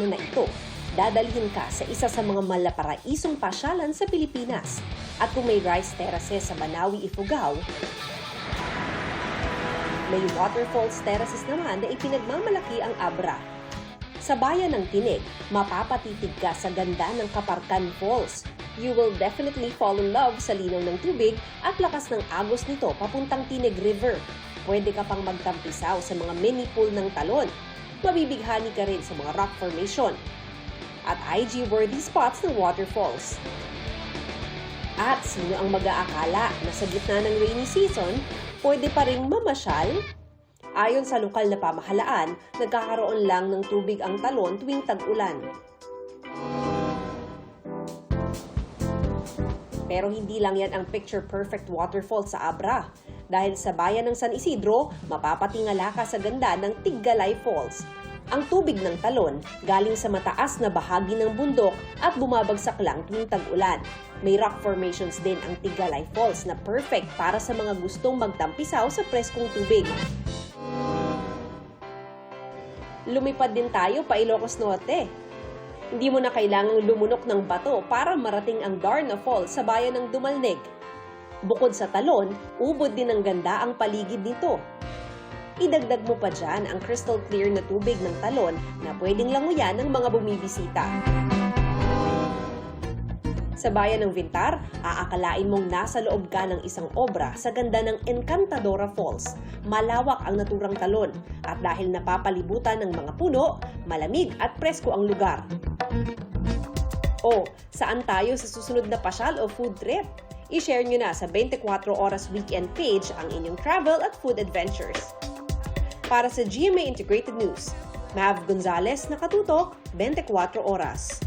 biyahe na ito, dadalhin ka sa isa sa mga malaparaisong pasyalan sa Pilipinas. At kung may rice terraces sa Banawi, Ifugao, may waterfalls terraces naman na ipinagmamalaki ang Abra. Sa bayan ng Tinig, mapapatitig ka sa ganda ng Kaparkan Falls. You will definitely fall in love sa linaw ng tubig at lakas ng agos nito papuntang Tinig River. Pwede ka pang magtampisaw sa mga mini pool ng talon. Mabibighani ka rin sa mga rock formation at IG-worthy spots ng waterfalls. At sino ang mag-aakala na sa gitna ng rainy season, pwede pa ring mamasyal? Ayon sa lokal na pamahalaan, nagkakaroon lang ng tubig ang talon tuwing tag-ulan. Pero hindi lang yan ang picture-perfect waterfall sa Abra. Dahil sa bayan ng San Isidro, mapapatingala ka sa ganda ng Tiggalay Falls. Ang tubig ng talon galing sa mataas na bahagi ng bundok at bumabagsak lang tuwing tag-ulan. May rock formations din ang Tiggalay Falls na perfect para sa mga gustong magtampisaw sa preskong tubig. Lumipad din tayo pa Ilocos Norte. Hindi mo na kailangang lumunok ng bato para marating ang Darna Falls sa bayan ng Dumalneg. Bukod sa talon, ubod din ng ganda ang paligid nito. Idagdag mo pa dyan ang crystal clear na tubig ng talon na pwedeng languyan ng mga bumibisita. Sa bayan ng Vintar, aakalain mong nasa loob ka ng isang obra sa ganda ng Encantadora Falls. Malawak ang naturang talon at dahil napapalibutan ng mga puno, malamig at presko ang lugar. O, saan tayo sa susunod na pasyal o food trip? I-share nyo na sa 24 Oras Weekend page ang inyong travel at food adventures. Para sa GMA Integrated News, Mav Gonzalez, nakatutok, 24 Oras.